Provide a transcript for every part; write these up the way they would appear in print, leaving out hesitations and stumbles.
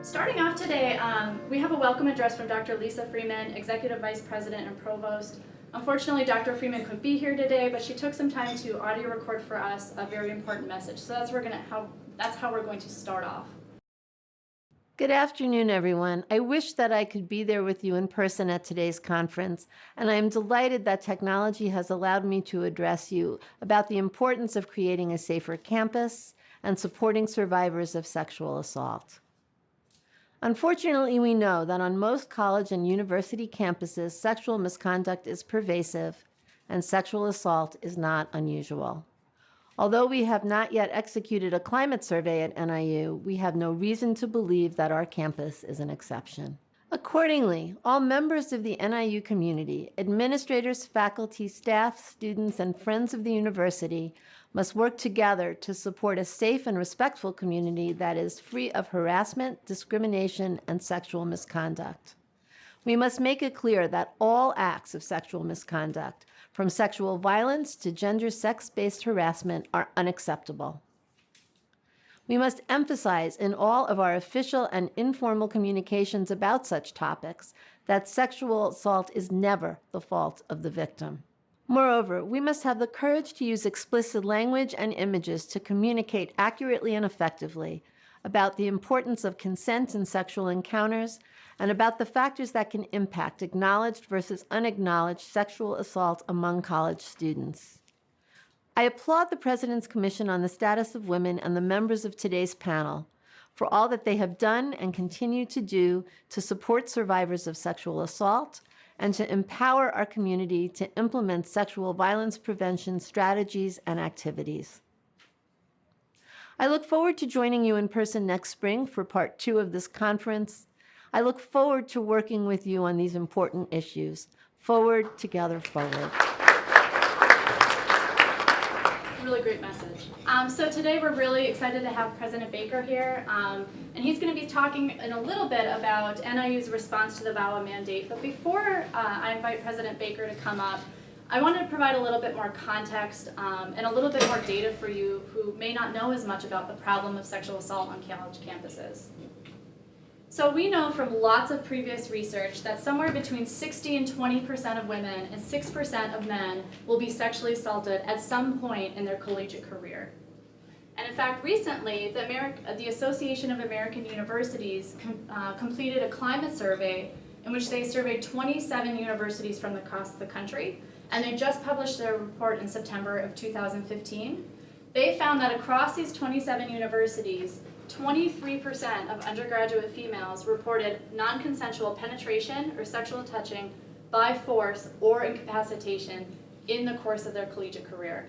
Starting off today, we have a welcome address from Dr. Lisa Freeman, Executive Vice President and Provost. Unfortunately, Dr. Freeman couldn't be here today, but she took some time to audio record for us a very important message. So that's how we're going to start off. Good afternoon, everyone. I wish that I could be there with you in person at today's conference, and I am delighted that technology has allowed me to address you about the importance of creating a safer campus and supporting survivors of sexual assault. Unfortunately, we know that on most college and university campuses, sexual misconduct is pervasive and sexual assault is not unusual. Although we have not yet executed a climate survey at NIU, we have no reason to believe that our campus is an exception. Accordingly, all members of the NIU community, administrators, faculty, staff, students, and friends of the university must work together to support a safe and respectful community that is free of harassment, discrimination, and sexual misconduct. We must make it clear that all acts of sexual misconduct, from sexual violence to gender sex-based harassment, are unacceptable. We must emphasize in all of our official and informal communications about such topics that sexual assault is never the fault of the victim. Moreover, we must have the courage to use explicit language and images to communicate accurately and effectively about the importance of consent in sexual encounters and about the factors that can impact acknowledged versus unacknowledged sexual assault among college students. I applaud the President's Commission on the Status of Women and the members of today's panel for all that they have done and continue to do to support survivors of sexual assault and to empower our community to implement sexual violence prevention strategies and activities. I look forward to joining you in person next spring for part 2 of this conference. I look forward to working with you on these important issues. Forward, together, forward. Really great message. So today we're really excited to have President Baker here, and he's going to be talking in a little bit about NIU's response to the VAWA mandate. But before I invite President Baker to come up, I wanted to provide a little bit more context and a little bit more data for you who may not know as much about the problem of sexual assault on college campuses. So we know from lots of previous research that somewhere between 60 and 20% of women and 6% of men will be sexually assaulted at some point in their collegiate career. And in fact, recently, the Association of American Universities completed a climate survey in which they surveyed 27 universities from across the country, and they just published their report in September of 2015. They found that across these 27 universities, 23% of undergraduate females reported non-consensual penetration or sexual touching by force or incapacitation in the course of their collegiate career.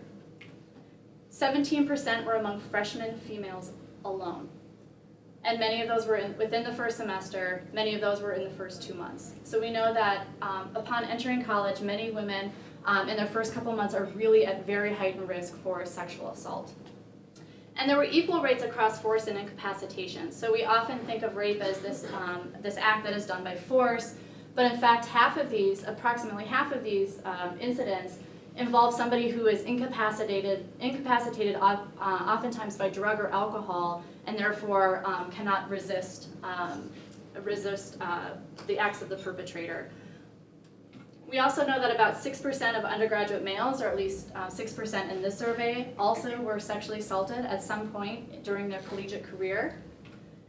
17% were among freshman females alone. And many of those were within the first semester, many of those were in the first 2 months. So we know that upon entering college, many women in their first couple months are really at very heightened risk for sexual assault. And there were equal rates across force and incapacitation. So we often think of rape as this act that is done by force, but in fact approximately half of these incidents involve somebody who is incapacitated oftentimes by drug or alcohol, and therefore cannot resist the acts of the perpetrator. We also know that about 6% of undergraduate males, or at least 6% in this survey, also were sexually assaulted at some point during their collegiate career.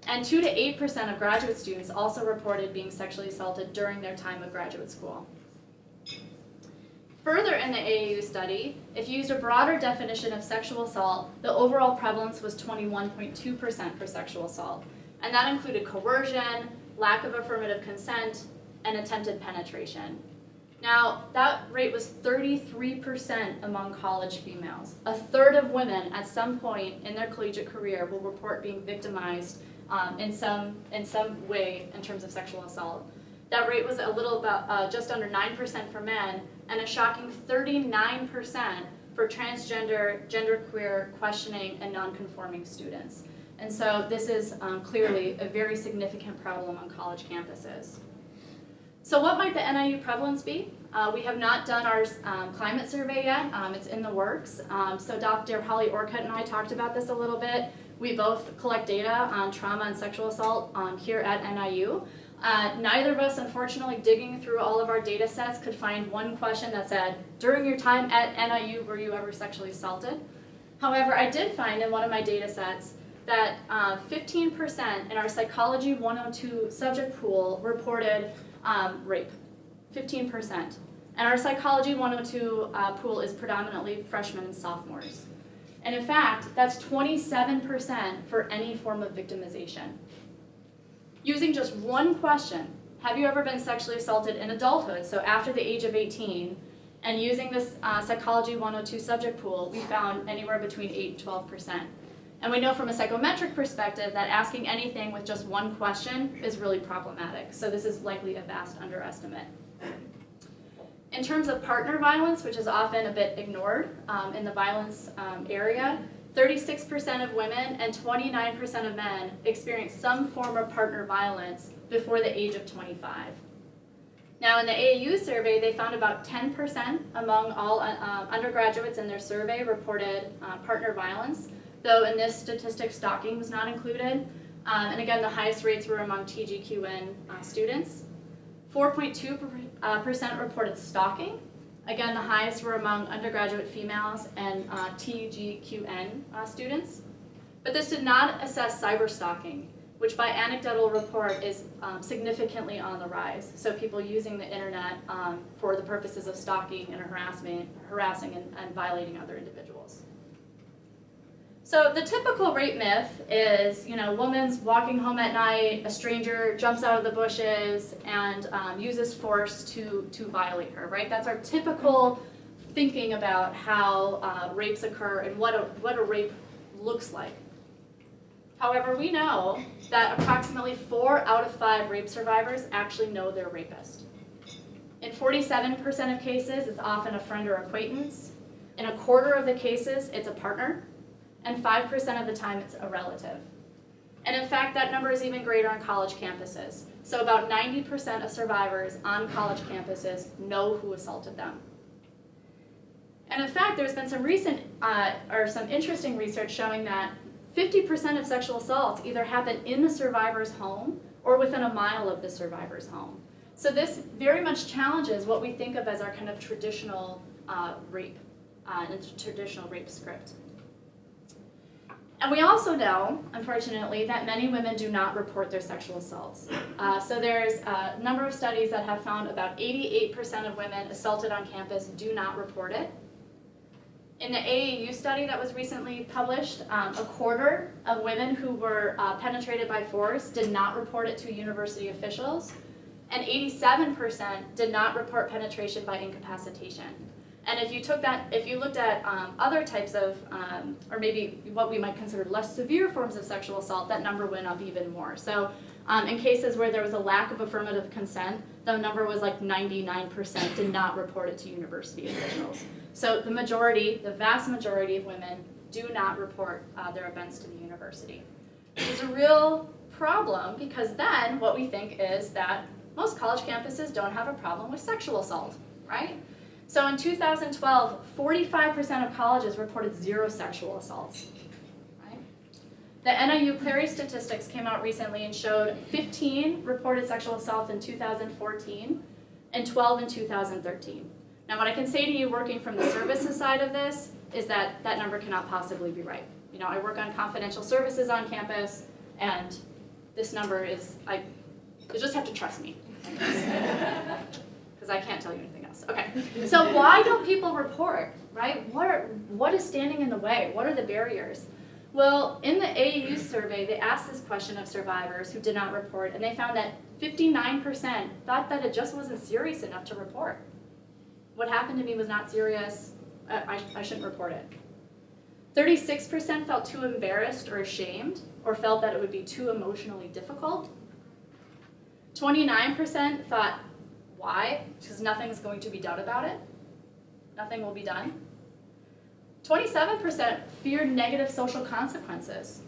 And 2 to 8% of graduate students also reported being sexually assaulted during their time of graduate school. Further in the AAU study, if you used a broader definition of sexual assault, the overall prevalence was 21.2% for sexual assault. And that included coercion, lack of affirmative consent, and attempted penetration. Now, that rate was 33% among college females. A third of women at some point in their collegiate career will report being victimized in some way in terms of sexual assault. That rate was just under 9% for men, and a shocking 39% for transgender, genderqueer, questioning, and nonconforming students. And so this is clearly a very significant problem on college campuses. So what might the NIU prevalence be? We have not done our climate survey yet. It's in the works. So Dr. Holly Orcutt and I talked about this a little bit. We both collect data on trauma and sexual assault here at NIU. Neither of us, unfortunately, digging through all of our data sets, could find one question that said, during your time at NIU, were you ever sexually assaulted? However, I did find in one of my data sets that 15% in our Psychology 102 subject pool reported rape, 15%. And our Psychology 102 pool is predominantly freshmen and sophomores. And in fact, that's 27% for any form of victimization. Using just one question, have you ever been sexually assaulted in adulthood, so after the age of 18, and using this Psychology 102 subject pool, we found anywhere between 8 and 12%. And we know from a psychometric perspective that asking anything with just one question is really problematic. So this is likely a vast underestimate. In terms of partner violence, which is often a bit ignored in the violence area, 36% of women and 29% of men experience some form of partner violence before the age of 25. Now in the AAU survey, they found about 10% among all undergraduates in their survey reported partner violence, though in this statistic, stalking was not included. And again, the highest rates were among TGQN students. 4.2% reported stalking. Again, the highest were among undergraduate females and TGQN students. But this did not assess cyberstalking, which by anecdotal report is significantly on the rise. So people using the internet for the purposes of stalking and harassing and violating other individuals. So the typical rape myth is, woman's walking home at night, a stranger jumps out of the bushes and uses force to violate her, right? That's our typical thinking about how rapes occur and what a rape looks like. However, we know that approximately 4 out of 5 rape survivors actually know their rapist. In 47% of cases, it's often a friend or acquaintance. In a quarter of the cases, it's a partner. And 5% of the time, it's a relative. And in fact, that number is even greater on college campuses. So about 90% of survivors on college campuses know who assaulted them. And in fact, there's been some some interesting research showing that 50% of sexual assaults either happen in the survivor's home or within a mile of the survivor's home. So this very much challenges what we think of as our kind of traditional rape, and traditional rape script. And we also know, unfortunately, that many women do not report their sexual assaults. So there's a number of studies that have found about 88% of women assaulted on campus do not report it. In the AAU study that was recently published, a quarter of women who were penetrated by force did not report it to university officials, and 87% did not report penetration by incapacitation. And if you looked at other types of, or maybe what we might consider less severe forms of sexual assault, that number went up even more. So in cases where there was a lack of affirmative consent, the number was like 99% did not report it to university officials. So the vast majority of women do not report their events to the university. Which is a real problem because then what we think is that most college campuses don't have a problem with sexual assault, right? So in 2012, 45% of colleges reported 0 sexual assaults. Right? The NIU Clary statistics came out recently and showed 15 reported sexual assaults in 2014 and 12 in 2013. Now what I can say to you working from the services side of this is that that number cannot possibly be right. I work on confidential services on campus and this number is, you just have to trust me. Because I can't tell you anything else. Okay, so why don't people report, right? What is standing in the way? What are the barriers? Well, in the AAU survey, they asked this question of survivors who did not report, and they found that 59% thought that it just wasn't serious enough to report. What happened to me was not serious, I shouldn't report it. 36% felt too embarrassed or ashamed, or felt that it would be too emotionally difficult. 29% thought, why? Because nothing's going to be done about it. Nothing will be done. 27% feared negative social consequences.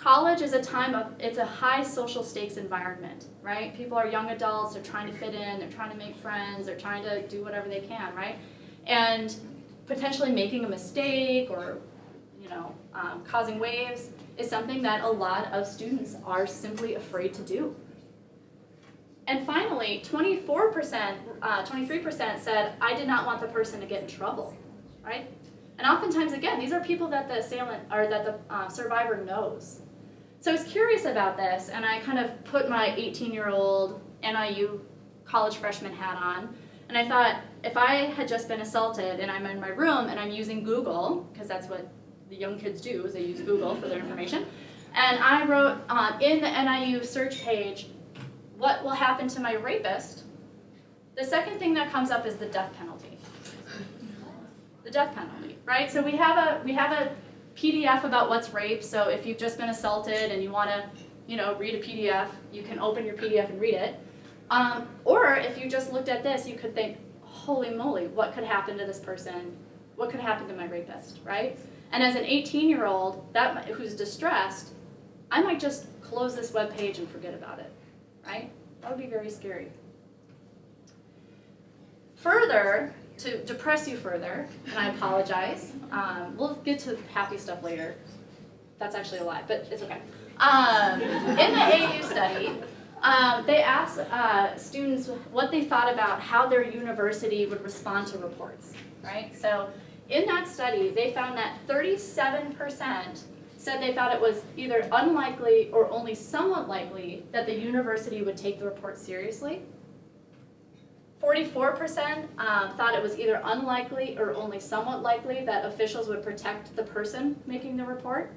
college is a time of, it's a high social stakes environment, right? People are young adults, they're trying to fit in, they're trying to make friends, they're trying to do whatever they can, right? And potentially making a mistake or, causing waves is something that a lot of students are simply afraid to do. And finally, 23% said, I did not want the person to get in trouble, right? And oftentimes, again, these are people that the assailant or that the survivor knows. So I was curious about this, and I kind of put my 18-year-old NIU college freshman hat on, and I thought, if I had just been assaulted and I'm in my room and I'm using Google, because that's what the young kids do, is they use Google for their information, and I wrote in the NIU search page, what will happen to my rapist, the second thing that comes up is the death penalty. The death penalty, right? So we have a PDF about what's rape, so if you've just been assaulted and you want to, read a PDF, you can open your PDF and read it. Or if you just looked at this, you could think, holy moly, what could happen to this person? What could happen to my rapist, right? And as an 18-year-old who's distressed, I might just close this web page and forget about it, right? That would be very scary. Further, to depress you further, and I apologize, we'll get to happy stuff later. That's actually a lie, but it's okay. In the AU study, they asked students what they thought about how their university would respond to reports, right? So in that study, they found that 37% said they thought it was either unlikely or only somewhat likely that the university would take the report seriously. 44% thought it was either unlikely or only somewhat likely that officials would protect the person making the report.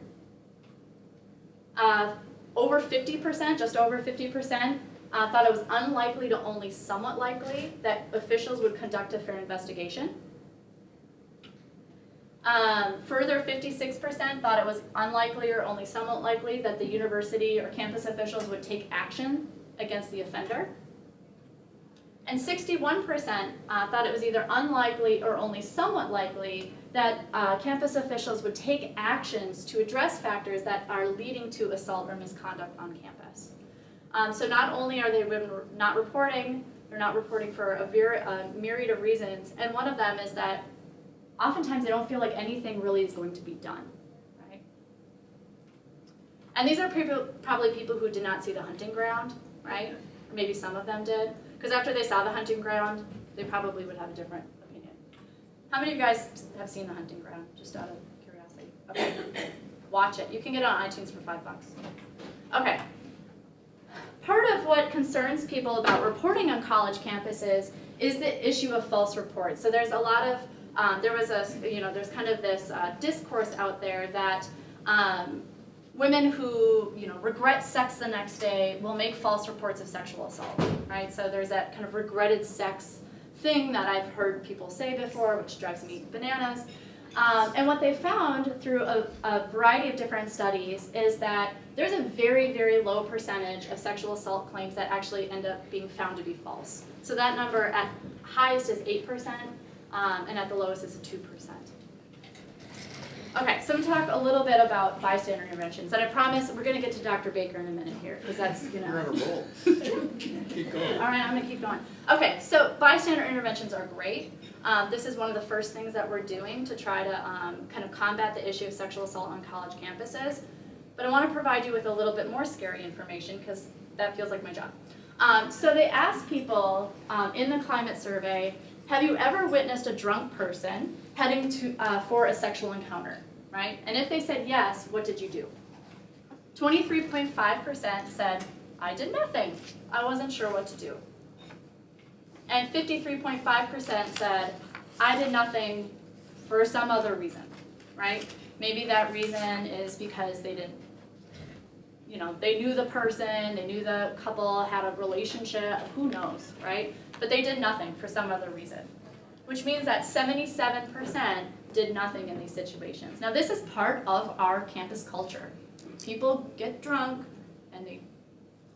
Over 50%, just over 50%, thought it was unlikely to only somewhat likely that officials would conduct a fair investigation. Further, 56% thought it was unlikely or only somewhat likely that the university or campus officials would take action against the offender. And 61% thought it was either unlikely or only somewhat likely that campus officials would take actions to address factors that are leading to assault or misconduct on campus. So not only are they not reporting, they're not reporting for a myriad of reasons, and one of them is that oftentimes they don't feel like anything really is going to be done, right? And these are probably people who did not see The Hunting Ground, right? Or maybe some of them did. Because after they saw The Hunting Ground, they probably would have a different opinion. How many of you guys have seen The Hunting Ground, just out of curiosity? Okay, watch it. You can get it on iTunes for $5. Okay. Part of what concerns people about reporting on college campuses is the issue of false reports. So there's a lot of, there's kind of this discourse out there that women who, regret sex the next day will make false reports of sexual assault, right? So there's that kind of regretted sex thing that I've heard people say before, which drives me bananas. And what they found through a variety of different studies is that there's a very, very low percentage of sexual assault claims that actually end up being found to be false. So that number at highest is 8%, and at the lowest is 2%. Okay, so I'm going to talk a little bit about bystander interventions, and I promise we're going to get to Dr. Baker in a minute here, because that's, You're on a roll. Keep going. All right, I'm going to keep going. Okay, so bystander interventions are great. This is one of the first things that we're doing to try to kind of combat the issue of sexual assault on college campuses. But I want to provide you with a little bit more scary information, because that feels like my job. So they asked people in the climate survey, have you ever witnessed a drunk person heading for a sexual encounter, right? And if they said yes, what did you do? 23.5% said, I did nothing. I wasn't sure what to do. And 53.5% said, I did nothing for some other reason, right? Maybe that reason is because they didn't, they knew the person, they knew the couple had a relationship, who knows, right? But they did nothing for some other reason, which means that 77% did nothing in these situations. Now, this is part of our campus culture. People get drunk and they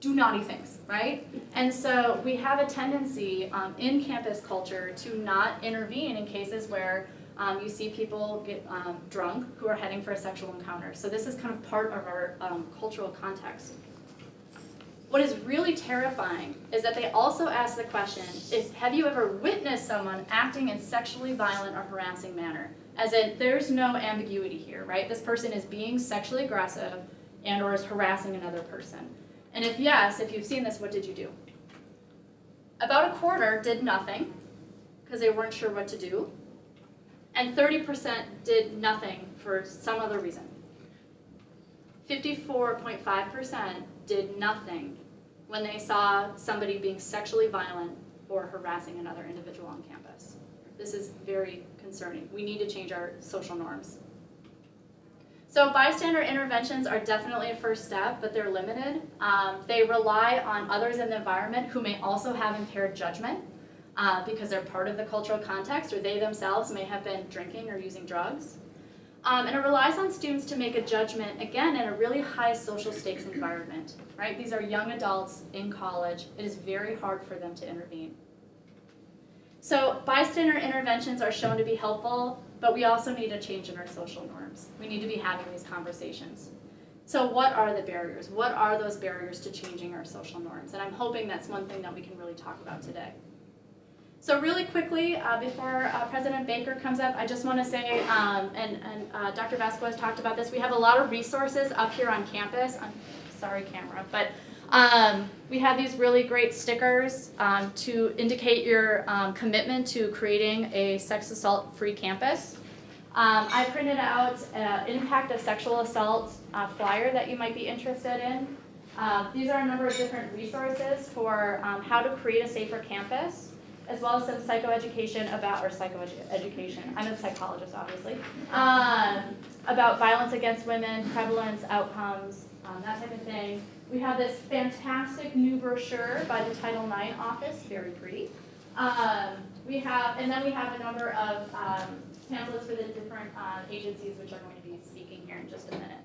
do naughty things, right? And so we have a tendency in campus culture to not intervene in cases where You see people get drunk who are heading for a sexual encounter. So this is kind of part of our cultural context. What is really terrifying is that they also ask the question, have you ever witnessed someone acting in sexually violent or harassing manner? As in, there's no ambiguity here, right? This person is being sexually aggressive and or is harassing another person. And if yes, if you've seen this, what did you do? About a quarter did nothing because they weren't sure what to do. And 30% did nothing for some other reason. 54.5% did nothing when they saw somebody being sexually violent or harassing another individual on campus. This is very concerning. We need to change our social norms. So bystander interventions are definitely a first step, but they're limited. They rely on others in the environment who may also have impaired judgment because they're part of the cultural context, or they themselves may have been drinking or using drugs. And it relies on students to make a judgment, again, in a really high social stakes environment, right? These are young adults in college. It is very hard for them to intervene. So bystander interventions are shown to be helpful, but we also need a change in our social norms. We need to be having these conversations. So what are the barriers? What are those barriers to changing our social norms? And I'm hoping that's one thing that we can really talk about today. So really quickly, before President Baker comes up, I just want to say, and Dr. Vasquez talked about this, we have a lot of resources up here on campus. Sorry, camera, but we have these really great stickers to indicate your commitment to creating a sex assault-free campus. I printed out an impact of sexual assault flyer that you might be interested in. These are a number of different resources for how to create a safer campus, as well as some psychoeducation I'm a psychologist, obviously, about violence against women, prevalence, outcomes, that type of thing. We have this fantastic new brochure by the Title IX office, very pretty. And then we have a number of pamphlets for the different agencies which are going to be speaking here in just a minute.